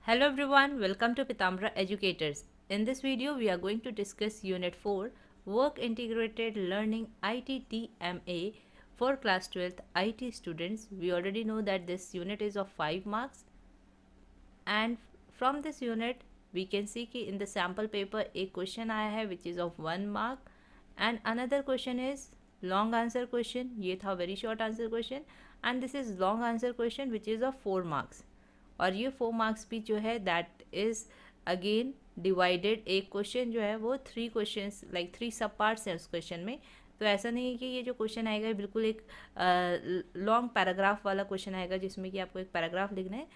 Hello everyone, welcome to Pitambra Educators. In this video, we are going to discuss Unit 4 Work Integrated Learning ITTMA for class 12th IT students. We already know that this unit is of 5 marks, and from this unit we can see कि in the sample paper एक question आया है which is of 1 mark and another question is long answer question. ये था very short answer question and this is long answer question which is of 4 marks. और ये 4 marks भी जो है that is again डिवाइडेड, एक क्वेश्चन जो है वो 3 क्वेश्चंस लाइक 3 सब पार्ट्स हैं उस क्वेश्चन में. तो ऐसा नहीं है कि ये जो क्वेश्चन आएगा बिल्कुल एक लॉन्ग पैराग्राफ वाला क्वेश्चन आएगा जिसमें कि आपको एक पैराग्राफ लिखना है.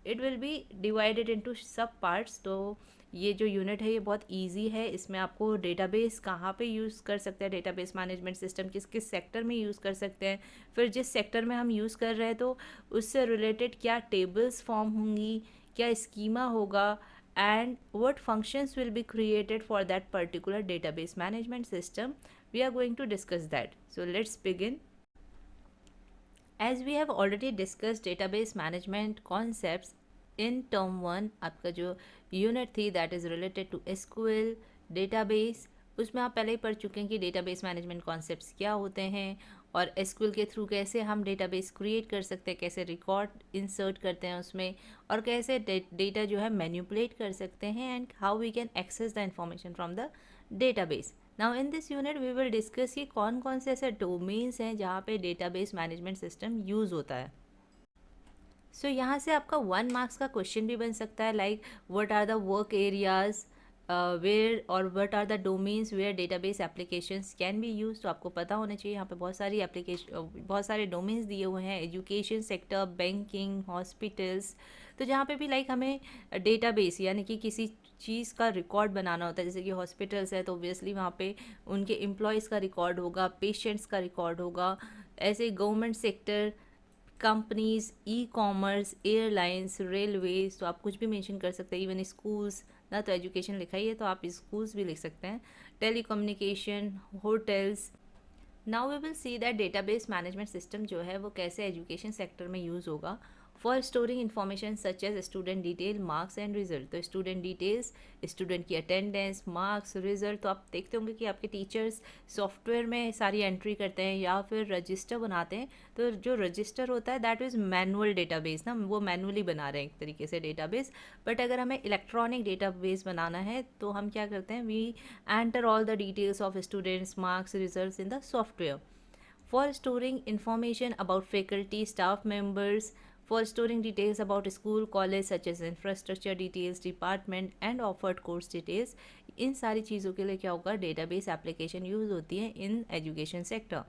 It will B divided into सब पार्ट्स. तो ये जो यूनिट है ये बहुत इजी है. इसमें आपको डेटाबेस कहाँ पे यूज़ कर सकते हैं, डेटाबेस मैनेजमेंट सिस्टम किस किस सेक्टर में यूज़ कर सकते हैं, फिर जिस सेक्टर में हम यूज़ कर रहे हैं तो उससे रिलेटेड क्या टेबल्स फॉर्म होंगी, क्या स्कीमा होगा, and what functions will be created for that particular database management system. We are going to discuss that. So let's begin. As we have already discussed database management concepts in term 1, आपका जो unit थी that is related to SQL database, उसमें आप पहले ही पढ़ चुके हैं कि डेटाबेस मैनेजमेंट कॉन्सेप्ट्स क्या होते हैं और एसक्यूएल के थ्रू कैसे हम डेटाबेस क्रिएट कर सकते हैं, कैसे रिकॉर्ड इंसर्ट करते हैं उसमें, और कैसे डेटा जो है मैनिपुलेट कर सकते हैं and how we can access the information from the database. Now in this unit we will discuss कि कौन कौन से ऐसे डोमेन्स हैं जहाँ पे डेटाबेस मैनेजमेंट सिस्टम यूज़ होता है. सो यहाँ से आपका 1 मार्क्स का क्वेश्चन भी बन सकता है like what are the work areas where और what are the domains where database applications can be use. तो आपको पता होना चाहिए यहाँ पे बहुत सारी एप्लीकेशन बहुत सारे डोमेन्स दिए हुए हैं, एजुकेशन सेक्टर, बैंकिंग, हॉस्पिटल्स. तो जहाँ पे भी लाइक हमें डेटाबेस यानी कि किसी चीज़ का रिकॉर्ड बनाना होता है, जैसे कि हॉस्पिटल्स है तो ऑब्वियसली वहाँ पे उनके एम्प्लॉयज़ का रिकॉर्ड होगा, पेशेंट्स का रिकॉर्ड होगा. ऐसे government sector, companies, e commerce, airlines, railways, तो आप कुछ भी मेंशन कर सकते हैं. इवन स्कूल्स ना, तो एजुकेशन लिखा ही है तो आप स्कूल्स भी लिख सकते हैं. Telecommunication, hotels. Now we will see that database management system जो है वो कैसे एजुकेशन सेक्टर में यूज़ होगा for storing information such as student detail, marks and result. तो स्टूडेंट डिटेल्स, स्टूडेंट की अटेंडेंस, मार्क्स, रिजल्ट. तो आप देखते होंगे कि आपके टीचर्स सॉफ्टवेयर में सारी एंट्री करते हैं या फिर रजिस्टर बनाते हैं. तो जो रजिस्टर होता है दैट इज़ मैनुअल डेटाबेस ना, वो मैनुअली बना रहे हैं एक तरीके से डेटाबेस. बट अगर हमें इलेक्ट्रॉनिक डेटाबेस बनाना है तो हम क्या करते हैं, we enter all the details of students, marks, result in the software. For storing information about faculty, staff members, for storing details about school, college such as infrastructure details, department and offered course details. इन सारी चीज़ों के लिए क्या होगा, database application use होती है in education sector.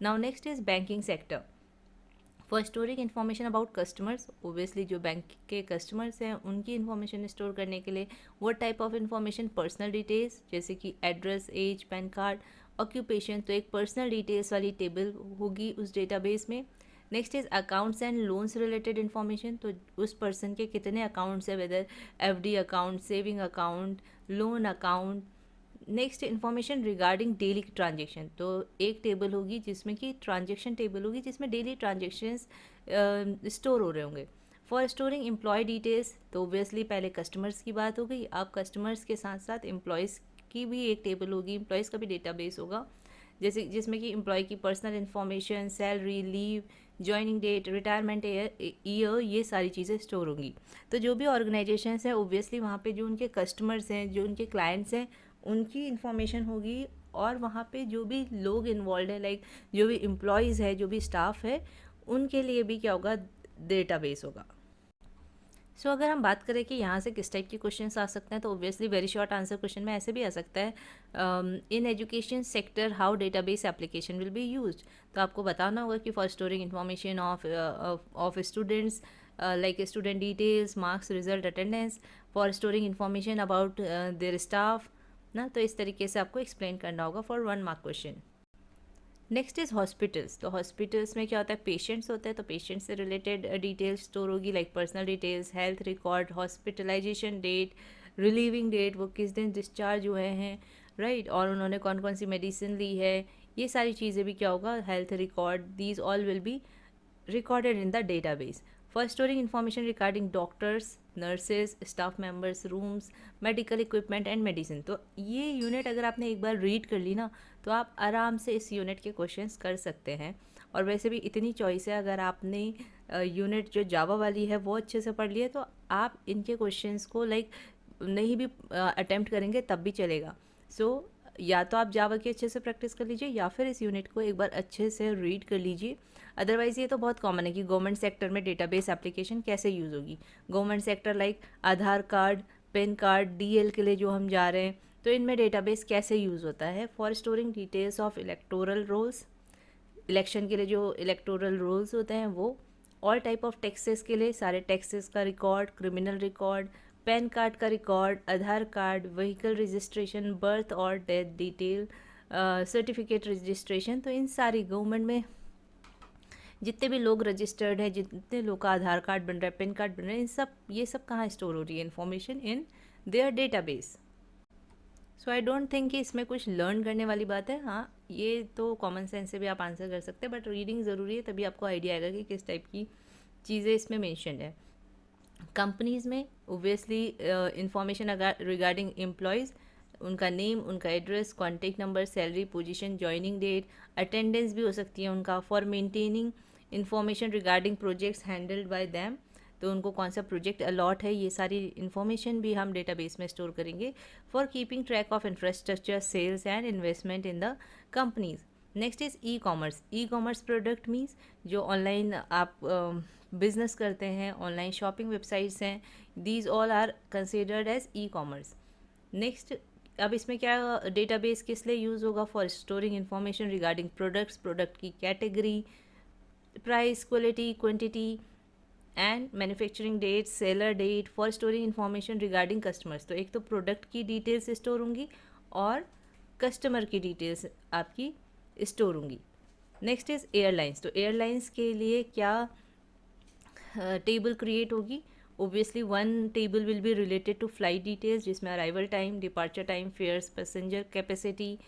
Now next is banking sector. For storing information about customers, obviously जो bank के कस्टमर्स हैं उनकी इन्फॉर्मेशन स्टोर करने के लिए. वो type of information, personal details जैसे कि address, age, PAN card, occupation. तो एक पर्सनल डिटेल्स वाली टेबल होगी उस डेटाबेस में. Next is accounts and loans related information. तो उस पर्सन के कितने अकाउंट्स है, whether FD account, saving account, loan account. Next information regarding daily transaction. तो एक टेबल होगी जिसमें कि ट्रांजेक्शन टेबल होगी जिसमें डेली ट्रांजेक्शन्स स्टोर हो रहे होंगे. फॉर स्टोरिंग एम्प्लॉय डिटेल्स, तो ओबियसली पहले कस्टमर्स की बात हो गई, अब कस्टमर्स के साथ साथ एम्प्लॉयज़ की भी एक टेबल होगी, एम्प्लॉयज़ का भी डेटाबेस होगा, जैसे जिसमें कि एम्प्लॉय की personal information, salary, leave, joining date, retirement year, ये सारी चीज़ें स्टोर होंगी. तो जो भी ऑर्गेनाइजेशंस हैं ओबियसली वहाँ पे जो उनके कस्टमर्स हैं, जो उनके क्लाइंट्स हैं, उनकी इन्फॉर्मेशन होगी. और वहाँ पे जो भी लोग इन्वॉल्व है लाइक जो भी एम्प्लॉयज़ है, जो भी स्टाफ है, उनके लिए भी क्या होगा, डेटाबेस होगा. सो अगर हम बात करें कि यहाँ से किस टाइप के क्वेश्चंस आ सकते हैं, तो obviously very short answer question में ऐसे भी आ सकता है, in education sector how database application will be used. तो आपको बताना होगा कि for storing information of students like student details, marks, result, attendance, for storing information about their staff ना. तो इस तरीके से आपको एक्सप्लेन करना होगा for 1 mark question. Next is hospitals. तो हॉस्पिटल्स में क्या होता है, पेशेंट्स होते हैं. तो पेशेंट्स से रिलेटेड डिटेल्स स्टोर होगी like personal details, health record, hospitalization date, relieving date, वो किस दिन डिस्चार्ज हुए हैं, राइट, और उन्होंने कौन कौन सी मेडिसिन ली है. ये सारी चीज़ें भी क्या होगा, health record, these all will be recorded in the database. For storing information regarding doctors, nurses, staff members, rooms, medical equipment and medicine. तो ये यूनिट अगर आपने एक बार रीड कर ली ना, तो आप आराम से इस यूनिट के क्वेश्चंस कर सकते हैं। और वैसे भी इतनी चॉइस है, अगर आपने यूनिट जो जावा वाली है वो अच्छे से पढ़ ली है, तो आप इनके क्वेश्चंस को लाइक नहीं भी अटेम्प्ट करेंगे तब भी चलेगा। सो या तो आप जावा की अच्छे से प्रैक्टिस कर लीजिए, या फिर इस यूनिट को एक बार अच्छे से रीड कर लीजिए। अदरवाइज़ ये तो बहुत कॉमन है कि गवर्नमेंट सेक्टर में डेटाबेस एप्लीकेशन कैसे यूज़ होगी। Government sector like Aadhaar card, pan card, DL के लिए जो हम जा रहे हैं, तो इनमें डेटाबेस कैसे यूज़ होता है। For storing details of electoral rolls, election के लिए जो इलेक्टोरल रोल्स होते हैं वो। ऑल टाइप ऑफ टैक्सेस के लिए सारे टैक्सेस का record, criminal record, pan card का रिकॉर्ड, आधार कार्ड, व्हीकल रजिस्ट्रेशन, बर्थ और डेथ डिटेल, सर्टिफिकेट रजिस्ट्रेशन। तो इन सारी गवर्नमेंट में जितने भी लोग रजिस्टर्ड हैं, जितने लोग का आधार कार्ड बन रहा है, पैन कार्ड बन रहा है, इन सब ये सब कहाँ स्टोर हो रही है information? In their database. So I don't think कि इसमें कुछ लर्न करने वाली बात है। हाँ, ये तो कॉमन सेंस से भी आप आंसर कर सकते हैं, बट रीडिंग ज़रूरी है, तभी आपको आइडिया आएगा कि किस टाइप की चीज़ें इसमें मेंशन है। कंपनीज़ में ओबियसली इंफॉर्मेशन रिगार्डिंग एम्प्लॉयज़, उनका नेम, उनका address, contact number, salary, position, joining date, attendance भी हो सकती है उनका। For maintaining information regarding projects handled by them, तो उनको कौन सा प्रोजेक्ट अलॉट है, ये सारी इन्फॉर्मेशन भी हम डेटाबेस में स्टोर करेंगे। For keeping track of infrastructure, sales and investment in the companies. Next is e commerce. E commerce product means जो ऑनलाइन आप बिजनेस करते हैं, ऑनलाइन शॉपिंग वेबसाइट्स हैं, these all are considered as e commerce. Next, अब इसमें क्या database किस लिए यूज़ होगा? For storing information regarding products, product की category, price, quality, quantity and manufacturing date, seller date. For storing information regarding customers, तो एक तो प्रोडक्ट की डिटेल्स स्टोर होंगी और कस्टमर की डिटेल्स आपकी स्टोर होंगी। Next is airlines. तो एयरलाइंस के लिए क्या टेबल क्रिएट होगी? Obviously one table will be related to flight details, जिसमें arrival time, departure time, fares, passenger capacity,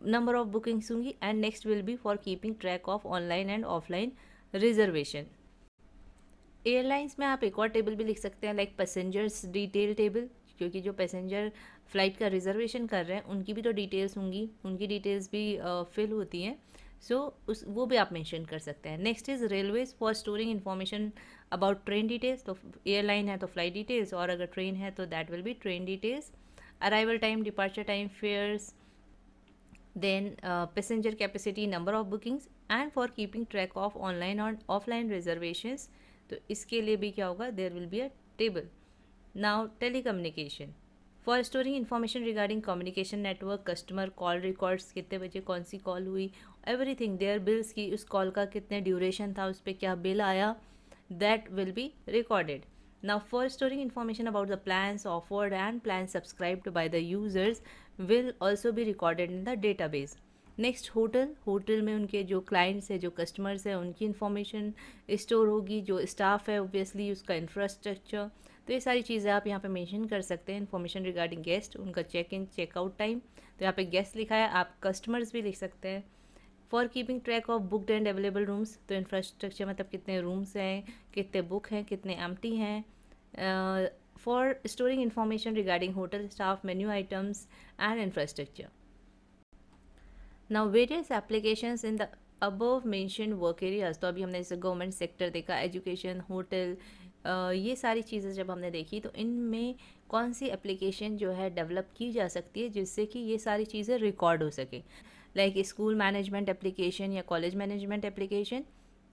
number of bookings होंगी। And next will be for keeping track of online and offline reservation. Airlines में आप एक और table भी लिख सकते हैं, लाइक पैसेंजर्स डिटेल टेबल, क्योंकि जो पैसेंजर फ़्लाइट का रिजर्वेशन कर रहे हैं उनकी भी तो डिटेल्स होंगी, उनकी डिटेल्स भी फिल होती हैं। सो उस वो भी आप मेंशन कर सकते हैं। Next is railways. For storing information about train details, तो एयरलाइन है तो फ्लाइट डिटेल्स, और अगर ट्रेन है तो that will be train details, arrival time, departure time, fares, then passenger capacity, number of bookings, and for keeping track of online और offline reservations। तो इसके लिए भी क्या होगा? there will be a table। now telecommunication, for storing information regarding communication network, customer call records, कितने बजे कौन सी कॉल हुई, everything, their bills की उस कॉल का कितने ड्यूरेशन था, उस पर क्या बिल आया, that will be recorded। Now for storing information about the plans offered and plans subscribed by the users will also be recorded in the database। Next hotel. Hotel में उनके जो क्लाइंट्स हैं, जो कस्टमर्स हैं, उनकी information store होगी। जो staff है ओबियसली उसका इंफ्रास्ट्रक्चर, तो ये सारी चीज़ें आप यहाँ पे मेंशन कर सकते हैं। इन्फॉर्मेशन रिगार्डिंग गेस्ट, उनका चेक इन चेकआउट टाइम, तो यहाँ पे गेस्ट लिखा है, आप कस्टमर्स भी लिख सकते हैं। For keeping track of booked and available rooms, तो इंफ्रास्ट्रक्चर मतलब कितने रूम्स हैं, कितने बुक हैं, कितने एम्प्टी हैं। For storing information regarding hotel staff, menu items and infrastructure. Now various applications in the above mention work areas, तो अभी हमने जैसे गवर्नमेंट सेक्टर देखा, एजुकेशन, होटल, ये सारी चीज़ें जब हमने देखी, तो इनमें कौन सी एप्लीकेशन जो है डेवलप की जा सकती है जिससे कि ये सारी चीज़ें रिकॉर्ड हो सके। लाइक स्कूल मैनेजमेंट एप्लीकेशन या कॉलेज मैनेजमेंट एप्लीकेशन।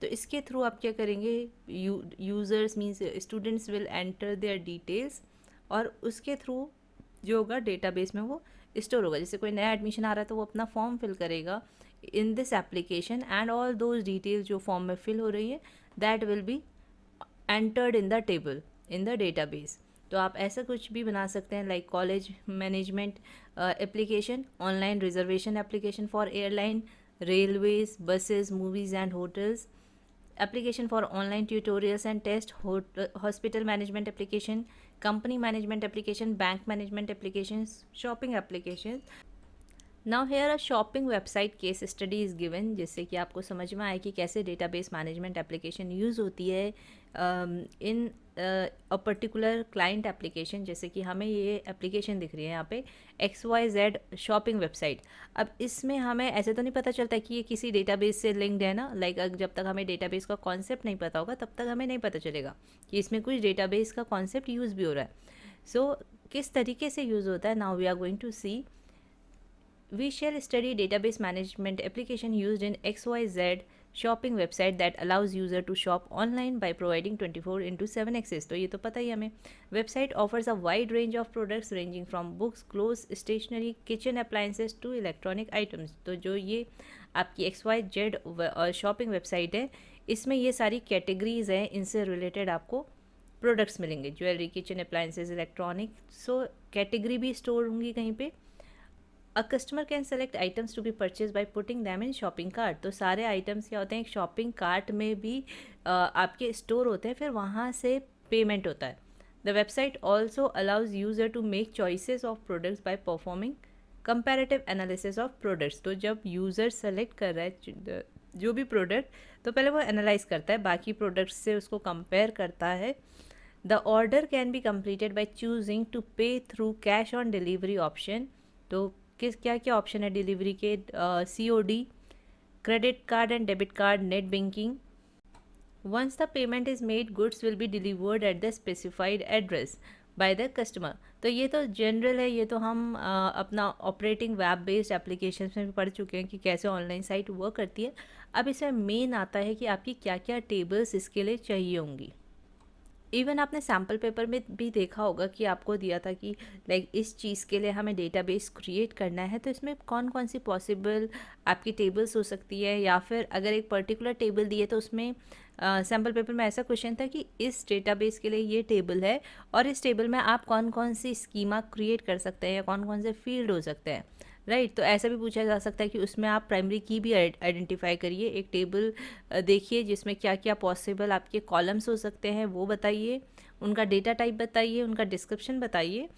तो इसके थ्रू आप क्या करेंगे? Users means students will enter their details, और उसके थ्रू जो होगा डेटाबेस में वो स्टोर होगा। जैसे कोई नया एडमिशन आ रहा है तो वो अपना फॉर्म फिल करेगा in this application, and all those details जो फॉर्म में फिल हो रही है that will be entered in the table in the database. तो आप ऐसा कुछ भी बना सकते हैं, like college management application, online reservation application for airline, railways, buses, movies and hotels, application for online tutorials and test, hospital management application, company management application, bank management applications, shopping applications, now here a shopping website case study is given, जिससे कि आपको समझ में आए कि कैसे database management application use होती है इन अ पर्टिकुलर क्लाइंट एप्लीकेशन। जैसे कि हमें ये एप्लीकेशन दिख रही है यहाँ पे XYZ शॉपिंग वेबसाइट। अब इसमें हमें ऐसे तो नहीं पता चलता कि ये किसी डेटाबेस से लिंक्ड है ना, लाइक जब तक हमें डेटाबेस का कॉन्सेप्ट नहीं पता होगा तब तक हमें नहीं पता चलेगा कि इसमें कुछ डेटाबेस का कॉन्सेप्ट यूज़ भी हो रहा है। सो किस तरीके से यूज़ होता है, now we are going to see. We shall study database management application used in XYZ shopping website that allows user to shop online by providing 24/7 access. तो ये तो पता ही हमें। Website offers a wide range of products ranging from books, clothes, stationery, kitchen appliances to electronic items. तो जो ये आपकी XYZ shopping website है, इसमें ये सारी कैटेगरीज हैं, इनसे रिलेटेड आपको प्रोडक्ट्स मिलेंगे, jewellery, kitchen appliances, electronic. So category भी स्टोर होंगी कहीं पे। A customer can select items to be purchase by putting them in shopping cart. तो सारे आइटम्स क्या होते हैं, एक शॉपिंग कार्ट में भी आपके स्टोर होते हैं, फिर वहाँ से पेमेंट होता है। The website also allows user to make choices of products by performing comparative analysis of products. तो जब यूज़र सेलेक्ट कर रहा है जो भी प्रोडक्ट, तो पहले वो एनालाइज करता है, बाकी प्रोडक्ट्स से उसको कंपेयर करता है। The order can be completed by choosing to pay through cash on delivery option. तो किस क्या क्या ऑप्शन है डिलीवरी के, COD, credit card and debit card, net banking. Once the payment is made, goods will be delivered at the specified address by the customer. तो ये तो general है, ये तो हम अपना ऑपरेटिंग वेब बेस्ड एप्लीकेशन में भी पढ़ चुके हैं कि कैसे ऑनलाइन साइट वर्क करती है। अब इसमें मेन आता है कि आपकी क्या क्या टेबल्स इसके लिए चाहिए होंगी। इवन आपने सैम्पल पेपर में भी देखा होगा कि आपको दिया था कि लाइक इस चीज़ के लिए हमें डेटाबेस क्रिएट करना है, तो इसमें कौन कौन सी पॉसिबल आपकी टेबल्स हो सकती है, या फिर अगर एक पर्टिकुलर टेबल दी है तो उसमें सैम्पल पेपर में ऐसा क्वेश्चन था कि इस डेटाबेस के लिए ये टेबल है और इस टेबल में आप कौन कौन सी स्कीमा क्रिएट कर सकते हैं या कौन कौन से फील्ड हो सकते हैं, राइट। तो ऐसा भी पूछा जा सकता है कि उसमें आप प्राइमरी की भी आइडेंटिफाई करिए, एक टेबल देखिए जिसमें क्या क्या पॉसिबल आपके कॉलम्स हो सकते हैं वो बताइए, उनका डेटा टाइप बताइए, उनका डिस्क्रिप्शन बताइए,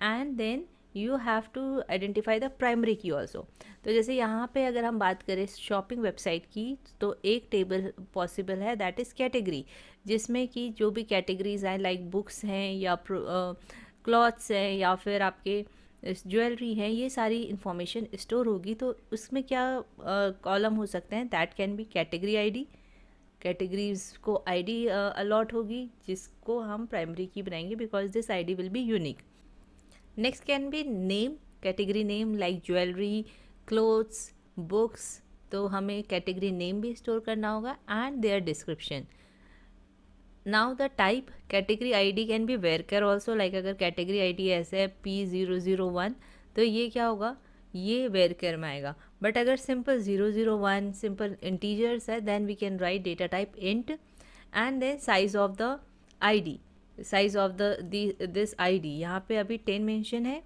and then you have to identify the primary key also. तो जैसे यहाँ पे अगर हम बात करें शॉपिंग वेबसाइट की, तो एक टेबल पॉसिबल है दैट इज़ कैटेगरी, जिसमें कि जो भी कैटेगरीज हैं लाइक बुक्स हैं या क्लॉथ्स हैं या फिर आपके ज्वेलरी है, ये सारी इंफॉर्मेशन स्टोर होगी। तो उसमें क्या कॉलम हो सकते हैं, that can be category ID. Categories को आईडी अलॉट होगी जिसको हम प्राइमरी की बनाएंगे because this ID will be unique. Next can be name, category name like jewellery, clothes, books. तो हमें कैटेगरी नेम भी स्टोर करना होगा and their description. Now the type, category ID can be varchar also, like अगर category ID ऐसे है P001, तो ये क्या होगा, ये वेरकर में आएगा। बट अगर सिंपल 001 सिंपल इंटीजर्स है, then we can write data type int and then size of the ID, size of this ID यहाँ पे अभी 10 मेंशन है।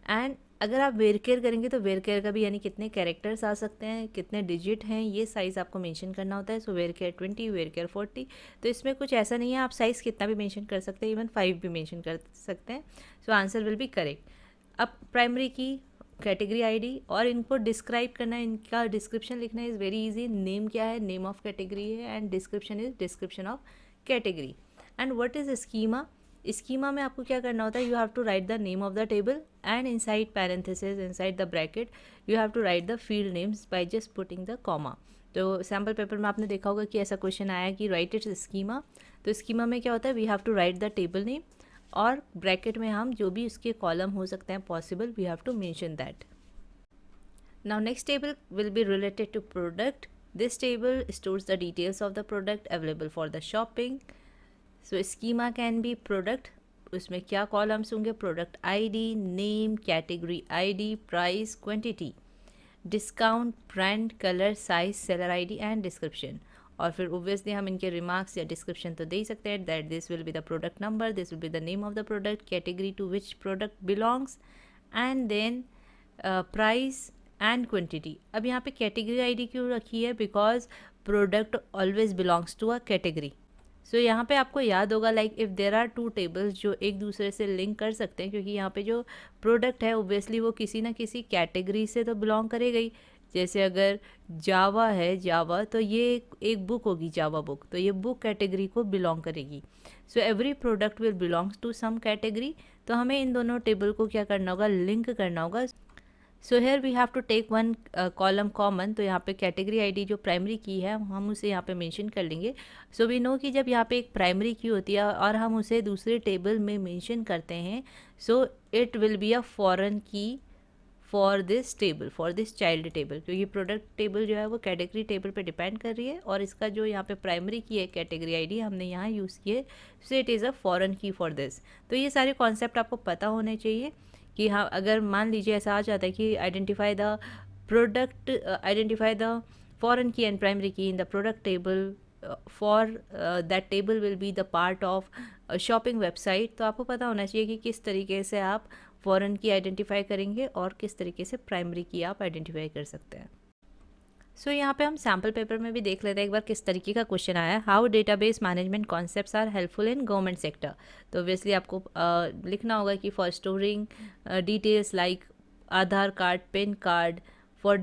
एंड अगर आप वेरकेयर करेंगे तो वेरकेयर का भी यानी कितने कैरेक्टर्स आ सकते हैं, कितने डिजिट हैं, ये साइज़ आपको मेंशन करना होता है। सो वेरकेयर 20, वेरकेयर 40। तो इसमें कुछ ऐसा नहीं है, आप साइज़ कितना भी मेंशन कर सकते हैं, इवन 5 भी मेंशन कर सकते हैं। So answer will be correct. अब प्राइमरी की, कैटेगरी आईडी, और इनको डिस्क्राइब करना है, इनका डिस्क्रिप्शन लिखना इज़ वेरी इजी। नेम क्या है, नेम ऑफ कैटेगरी है, and description is description of category. And what is schema, schema में आपको क्या करना होता है, you have to write the name of the table and inside parenthesis, inside the bracket you have to write the field names by just putting the comma. तो sample paper में आपने देखा होगा कि ऐसा क्वेश्चन आया कि राइट इट्स स्कीमा। तो स्कीमा में क्या होता है, we have to write the table name और ब्रैकेट में हम जो भी उसके कॉलम हो सकते हैं possible, we have to mention that. Now next table will be related to product. This table stores the details of the product available for the shopping. So schema can be product, उसमें क्या columns होंगे, product ID, name, category ID, price, quantity, discount, brand, colour, size, seller ID and description. और फिर obviously हम इनके remarks या description तो दे ही सकते हैं, that this will be the product number, this will be the name of the product, category to which product belongs, and then price and quantity. अब यहाँ पे कैटेगरी आईडी क्यों रखी है, because product always belongs to a category, so यहाँ पे आपको याद होगा like if there are two tables जो एक दूसरे से लिंक कर सकते हैं, क्योंकि यहाँ पे जो प्रोडक्ट है ओब्वियसली वो किसी ना किसी कैटेगरी से तो बिलोंग करेगा ही। जैसे अगर जावा है, जावा तो ये एक बुक होगी, जावा बुक, तो ये बुक कैटेगरी को बिलोंग करेगी। So every product will belongs to some category. तो हमें इन दोनों टेबल को क्या करना होगा, लिंक करना होगा। So here we have to take one column common. तो यहाँ पे कैटेगरी आईडी जो प्राइमरी की है हम उसे यहाँ पे मेंशन कर लेंगे। सो वी नो कि जब यहाँ पे एक प्राइमरी की होती है और हम उसे दूसरे टेबल में मेंशन करते हैं, so it will be a foreign key for this table, for this child table, क्योंकि प्रोडक्ट टेबल जो है वो कैटेगरी टेबल पे डिपेंड कर रही है और इसका जो यहाँ पे प्राइमरी की है कैटेगरी आईडी हमने यहाँ यूज़ की है, so it is a foreign key for this. तो ये सारे कॉन्सेप्ट आपको पता होने चाहिए कि हाँ, अगर मान लीजिए ऐसा आ जाता है कि identify the product, identify the foreign की एंड प्राइमरी की in the product table for that table will be the part of shopping website. तो आपको पता होना चाहिए कि किस तरीके से आप फॉरेन की आइडेंटिफाई करेंगे और किस तरीके से प्राइमरी की आप आइडेंटिफाई कर सकते हैं। सो यहाँ पे हम सैम्पल पेपर में भी देख लेते हैं एक बार किस तरीके का क्वेश्चन आया है। How database management concepts are helpful in government sector. तो ऑब्वियसली आपको लिखना होगा कि for storing details like Aadhaar card, PAN card, for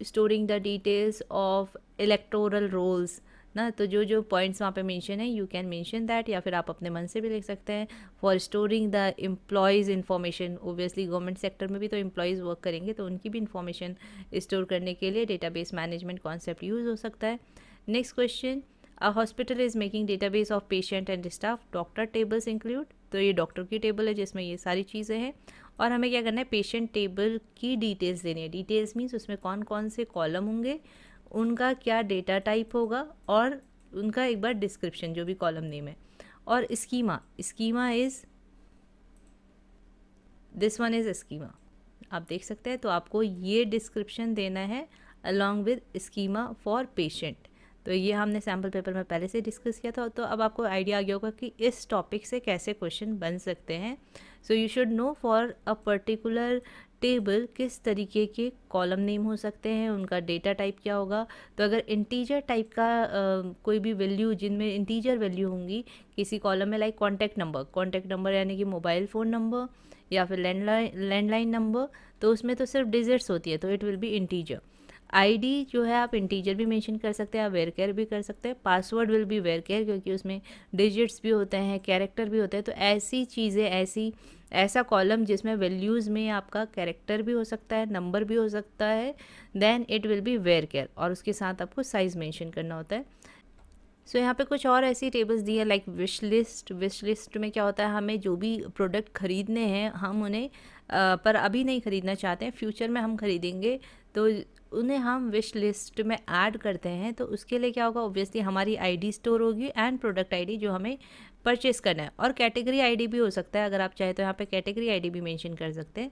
storing the details of electoral rolls ना। तो जो जो पॉइंट्स वहाँ पे मेंशन है यू कैन मेंशन दैट, या फिर आप अपने मन से भी लिख सकते हैं। For storing the employees information, obviously government sector में भी तो एम्प्लॉयज़ वर्क करेंगे तो उनकी भी इन्फॉर्मेशन स्टोर करने के लिए डेटाबेस मैनेजमेंट कॉन्सेप्ट यूज़ हो सकता है। Next question, a hospital is making database of patient and staff, doctor tables include. तो ये डॉक्टर की टेबल है जिसमें ये सारी चीज़ें हैं और हमें क्या करना है, पेशेंट टेबल की डिटेल्स देनी है। डिटेल्स मीन्स उसमें कौन कौन से कॉलम होंगे, उनका क्या डेटा टाइप होगा और उनका एक बार डिस्क्रिप्शन जो भी कॉलम नेम है। और schema, schema is this one is schema, आप देख सकते हैं। तो आपको ये डिस्क्रिप्शन देना है along with schema for patient. तो ये हमने सैम्पल पेपर में पहले से डिस्कस किया था, तो अब आपको आइडिया आ गया होगा कि इस टॉपिक से कैसे क्वेश्चन बन सकते हैं। So you should know for a particular table किस तरीके के कॉलम नेम हो सकते हैं, उनका डेटा टाइप क्या होगा। तो अगर इंटीजर टाइप का कोई भी वैल्यू, जिनमें इंटीजर वैल्यू होंगी किसी कॉलम में, लाइक कॉन्टैक्ट नंबर यानी कि मोबाइल फ़ोन नंबर या फिर लैंडलाइन नंबर, तो उसमें तो सिर्फ डिजिट्स होती है तो it will B integer. ID जो है आप इंटीजर भी मेंशन कर सकते हैं, आप वेरकेयर भी कर सकते हैं। पासवर्ड विल बी वेरकेयर क्योंकि उसमें डिजिट्स भी होते हैं, कैरेक्टर भी होते हैं। तो ऐसी चीज़ें, ऐसा कॉलम जिसमें वैल्यूज़ में आपका कैरेक्टर भी हो सकता है, नंबर भी हो सकता है, देन इट विल बी वेरकेयर, और उसके साथ आपको साइज़ मेंशन करना होता है। सो यहाँ पे कुछ और ऐसी टेबल्स दी है like wish list. Wish list में क्या होता है, हमें जो भी प्रोडक्ट ख़रीदने हैं हम उन्हें पर अभी नहीं ख़रीदना चाहते हैं, फ्यूचर में हम ख़रीदेंगे, तो उन्हें हम विश लिस्ट में ऐड करते हैं। तो उसके लिए क्या होगा, ऑब्वियसली हमारी आईडी स्टोर होगी एंड प्रोडक्ट आईडी जो हमें परचेस करना है, और कैटेगरी आईडी भी हो सकता है, अगर आप चाहे तो यहाँ पे कैटेगरी आईडी भी मेंशन कर सकते हैं।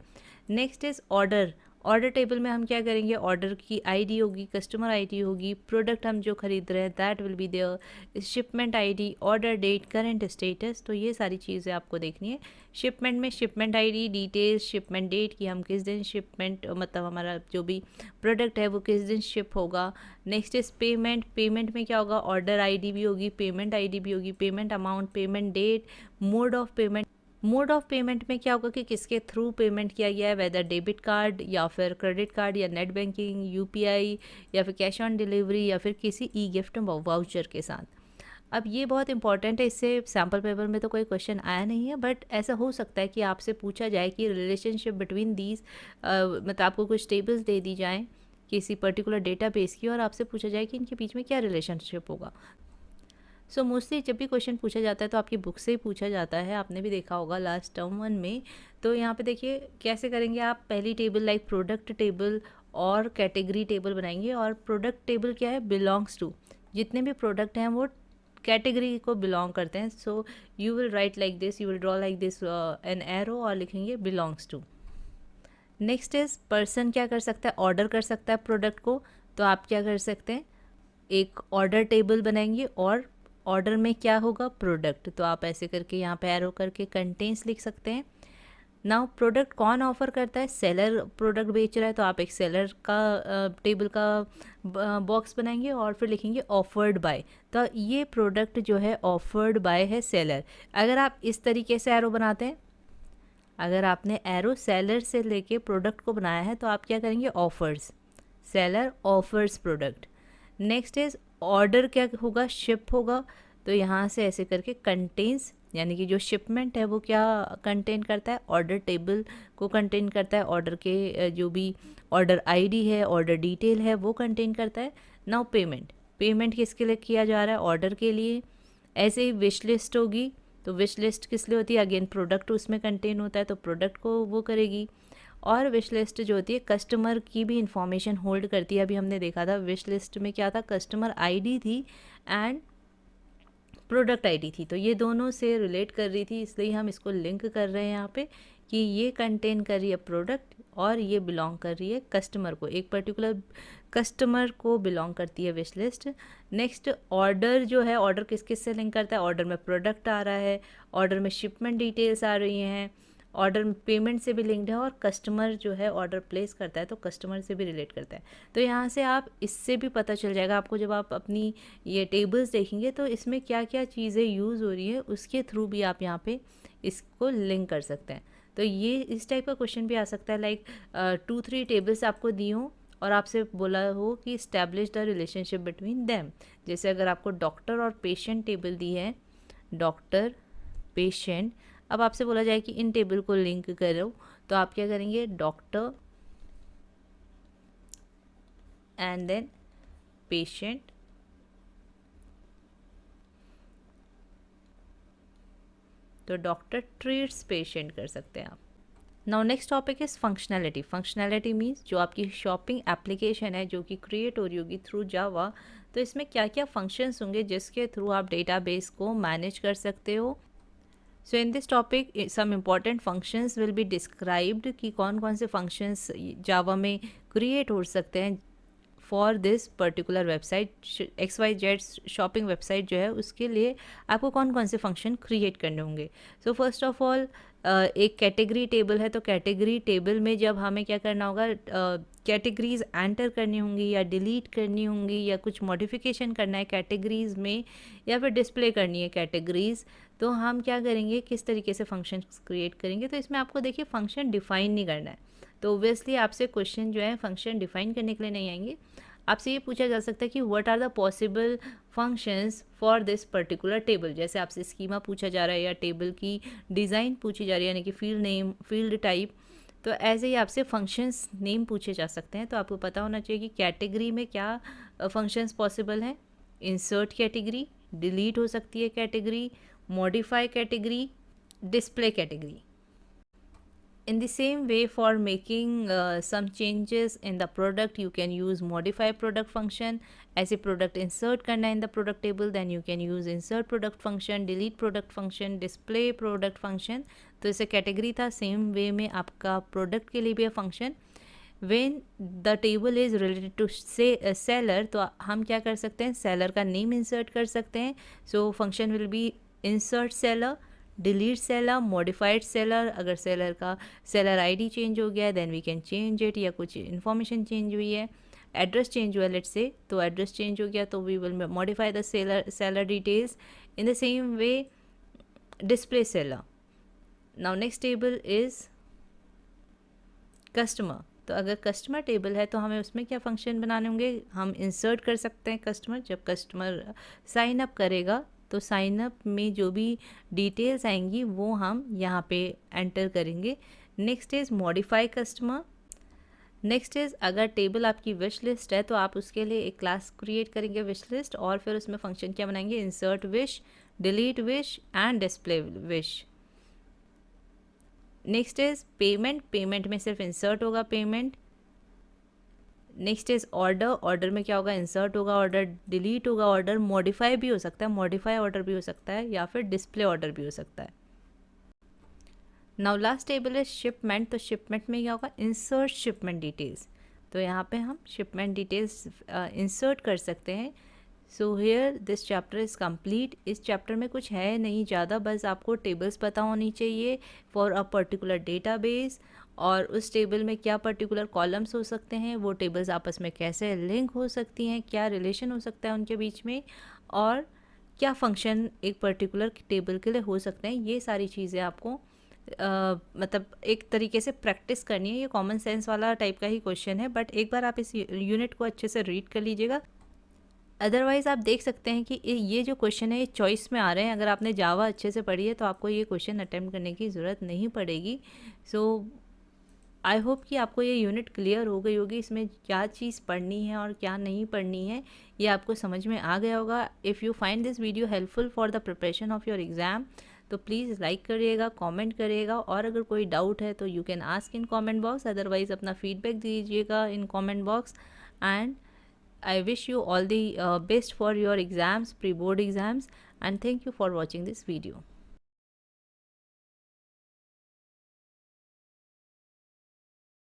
Next is order. Order table में हम क्या करेंगे, ऑर्डर की आईडी होगी, कस्टमर आईडी होगी, प्रोडक्ट हम जो खरीद रहे हैं that will be there, shipment ID, order date, current status. तो ये सारी चीज़ें आपको देखनी है। शिपमेंट में shipment ID, details, shipment date कि हम किस दिन शिपमेंट, मतलब हमारा जो भी प्रोडक्ट है वो किस दिन शिप होगा। Next is payment. पेमेंट में क्या होगा, ऑर्डर आईडी भी होगी, पेमेंट आईडी भी होगी, payment amount, payment date, mode of payment. Mode of payment में क्या होगा कि किसके थ्रू पेमेंट किया गया है, वेदर डेबिट कार्ड या फिर क्रेडिट कार्ड या नेट बैंकिंग, यूपीआई या फिर कैश ऑन डिलीवरी या फिर किसी ई गिफ्ट वाउचर के साथ। अब ये बहुत इंपॉर्टेंट है, इससे सैम्पल पेपर में तो कोई क्वेश्चन आया नहीं है, बट ऐसा हो सकता है कि आपसे पूछा जाए कि रिलेशनशिप बिटवीन दीज, मतलब आपको कुछ टेबल्स दे दी जाएँ किसी पर्टिकुलर डेटाबेस की और आपसे पूछा जाए कि इनके बीच में क्या रिलेशनशिप होगा। सो मोस्टली जब भी क्वेश्चन पूछा जाता है तो आपकी बुक से ही पूछा जाता है, आपने भी देखा होगा लास्ट टर्म 1 में। तो यहाँ पे देखिए कैसे करेंगे आप, पहली टेबल लाइक प्रोडक्ट टेबल और कैटेगरी टेबल बनाएंगे, और प्रोडक्ट टेबल क्या है, बिलोंग्स टू, जितने भी प्रोडक्ट हैं वो कैटेगरी को बिलोंग करते हैं। So you will write like this, you will draw like this an arrow और लिखेंगे belongs to. Next is person क्या कर सकता है, ऑर्डर कर सकता है प्रोडक्ट को। तो आप क्या कर सकते हैं, एक ऑर्डर टेबल बनाएंगे और ऑर्डर में क्या होगा, प्रोडक्ट। तो आप ऐसे करके यहाँ पे एरो करके कंटेंट्स लिख सकते हैं। नाउ प्रोडक्ट कौन ऑफर करता है, सेलर प्रोडक्ट बेच रहा है तो आप एक सेलर का टेबल का बॉक्स बनाएंगे और फिर लिखेंगे ऑफर्ड बाय, तो ये प्रोडक्ट जो है ऑफर्ड बाय है सेलर। अगर आप इस तरीके से एरो बनाते हैं, अगर आपने एरो सेलर से लेके प्रोडक्ट को बनाया है तो आप क्या करेंगे, offers, seller offers product. Next is order, क्या होगा, शिप होगा, तो यहाँ से ऐसे करके कंटेन्स, यानी कि जो शिपमेंट है वो क्या कंटेन करता है, ऑर्डर टेबल को कंटेन करता है, ऑर्डर के जो भी ऑर्डर आईडी है, ऑर्डर डिटेल है वो कंटेन करता है। नाउ पेमेंट, पेमेंट किसके लिए किया जा रहा है, ऑर्डर के लिए। ऐसे ही विश लिस्ट होगी, तो विश लिस्ट किस लिए होती है, अगेन प्रोडक्ट उसमें कंटेन होता है तो प्रोडक्ट को वो करेगी। और विश लिस्ट जो होती है कस्टमर की भी इंफॉर्मेशन होल्ड करती है। अभी हमने देखा था विश लिस्ट में क्या था, कस्टमर आईडी थी एंड प्रोडक्ट आईडी थी, तो ये दोनों से रिलेट कर रही थी, इसलिए हम इसको लिंक कर रहे हैं यहाँ पे कि ये कंटेन कर रही है प्रोडक्ट और ये बिलोंग कर रही है कस्टमर को, एक पर्टिकुलर कस्टमर को बिलोंग करती है विश लिस्ट। नेक्स्ट ऑर्डर जो है, ऑर्डर किस किस से लिंक करता है, ऑर्डर में प्रोडक्ट आ रहा है, ऑर्डर में शिपमेंट डिटेल्स आ रही हैं, ऑर्डर पेमेंट से भी लिंक्ड है, और कस्टमर जो है ऑर्डर प्लेस करता है तो कस्टमर से भी रिलेट करता है। तो यहाँ से आप इससे भी पता चल जाएगा आपको, जब आप अपनी ये टेबल्स देखेंगे तो इसमें क्या क्या चीज़ें यूज़ हो रही है उसके थ्रू भी आप यहाँ पे इसको लिंक कर सकते हैं। तो ये इस टाइप का क्वेश्चन भी आ सकता है, लाइक 2-3 टेबल्स आपको दी हों और आपसे बोला हो कि establish the relationship between them. जैसे अगर आपको डॉक्टर और पेशेंट टेबल दी है, डॉक्टर पेशेंट, अब आपसे बोला जाए कि इन टेबल को लिंक करो, तो आप क्या करेंगे, डॉक्टर एंड देन पेशेंट, तो डॉक्टर ट्रीट्स पेशेंट कर सकते हैं आप। Now next topic is functionality. Functionality means जो आपकी शॉपिंग एप्लीकेशन है जो कि क्रिएट हो रही होगी थ्रू जावा, तो इसमें क्या क्या फंक्शंस होंगे जिसके थ्रू आप डेटाबेस को मैनेज कर सकते हो। So in this topic some important functions will be described कि कौन कौन से फंक्शंस जावा में क्रिएट हो सकते हैं for this particular website, XYZ shopping website जो है उसके लिए आपको कौन कौन से फंक्शन क्रिएट करने होंगे। सो फर्स्ट ऑफ ऑल एक कैटेगरी टेबल है, तो कैटेगरी टेबल में जब हमें क्या करना होगा, कैटेगरीज एंटर करनी होंगी या डिलीट करनी होंगी या कुछ मॉडिफिकेशन करना है कैटेगरीज में या फिर डिस्प्ले करनी है कैटेगरीज, तो हम क्या करेंगे, किस तरीके से फंक्शन क्रिएट करेंगे। तो इसमें आपको देखिए फंक्शन डिफाइन नहीं करना है, तो ओब्वियसली आपसे क्वेश्चन जो है फंक्शन डिफाइन करने के लिए नहीं आएंगे। आपसे ये पूछा जा सकता है कि what are the possible functions for this particular table, जैसे आपसे स्कीमा पूछा जा रहा है या टेबल की डिज़ाइन पूछी जा रही है, यानी कि फील्ड नेम, फील्ड टाइप, तो ऐसे ही आपसे फंक्शंस नेम पूछे जा सकते हैं। तो आपको पता होना चाहिए कि कैटेगरी में क्या फंक्शंस पॉसिबल हैं। इंसर्ट कैटेगरी, डिलीट हो सकती है category, modify category, display category. In the same way, for making some changes in the product, you can use modify product function. ऐसे product insert करना है in the product table, then you can use insert product function, delete product function, display product function. तो इसे category था, same way में आपका product के लिए भी है function. When the table is related to say seller, तो हम क्या कर सकते हैं, seller का name insert कर सकते हैं. So function will be insert seller, delete seller, modified seller, अगर सेलर का सेलर आईडी चेंज हो गया है then we can change it, या कुछ इन्फॉर्मेशन चेंज हुई है, एड्रेस चेंज हुआ है लेट्स से, तो एड्रेस चेंज हो गया तो we will modify the seller details. In the same way display seller. Now next table is customer, तो अगर कस्टमर टेबल है तो हमें उसमें क्या फंक्शन बनाने होंगे, हम इंसर्ट कर सकते हैं कस्टमर, जब कस्टमर साइन अप करेगा तो साइन अप में जो भी डिटेल्स आएंगी वो हम यहाँ पे एंटर करेंगे। Next is modify customer. Next is अगर टेबल आपकी विश लिस्ट है तो आप उसके लिए एक क्लास क्रिएट करेंगे विश लिस्ट, और फिर उसमें फंक्शन क्या बनाएंगे, insert wish, delete wish and display wish. Next is payment, payment में सिर्फ इंसर्ट होगा payment. Next is order, order में क्या होगा, इंसर्ट होगा ऑर्डर, डिलीट होगा ऑर्डर, मॉडिफाई भी हो सकता है, मॉडिफाई ऑर्डर भी हो सकता है, या फिर डिस्प्ले ऑर्डर भी हो सकता है। Now last table is shipment, तो शिपमेंट में क्या होगा, इंसर्ट शिपमेंट डिटेल्स, तो यहाँ पे हम शिपमेंट डिटेल्स इंसर्ट कर सकते हैं। So here this chapter is complete. इस चैप्टर में कुछ है नहीं ज़्यादा, बस आपको टेबल्स पता होनी चाहिए फॉर अ पर्टिकुलर डेटाबेस, और उस टेबल में क्या पर्टिकुलर कॉलम्स हो सकते हैं, वो टेबल्स आपस में कैसे लिंक हो सकती हैं, क्या रिलेशन हो सकता है उनके बीच में, और क्या फंक्शन एक पर्टिकुलर टेबल के लिए हो सकते हैं। ये सारी चीज़ें आपको मतलब एक तरीके से प्रैक्टिस करनी है। ये कॉमन सेंस वाला टाइप का ही क्वेश्चन है, बट एक बार आप इस यूनिट को अच्छे से रीड कर लीजिएगा। अदरवाइज़ आप देख सकते हैं कि ये जो क्वेश्चन है ये चॉइस में आ रहे हैं। अगर आपने जावा अच्छे से पढ़ी है तो आपको ये क्वेश्चन अटेम्प्ट करने की ज़रूरत नहीं पड़ेगी। सो आई होप कि आपको ये यूनिट क्लियर हो गई होगी, इसमें क्या चीज़ पढ़नी है और क्या नहीं पढ़नी है ये आपको समझ में आ गया होगा। If you find this video helpful for the preparation of your exam तो प्लीज़ लाइक करिएगा, कमेंट करिएगा, और अगर कोई डाउट है तो you can ask in comment box, otherwise अपना फीडबैक दीजिएगा in comment box. And I wish you all the best for your exams, pre-board exams, and thank you for watching this video.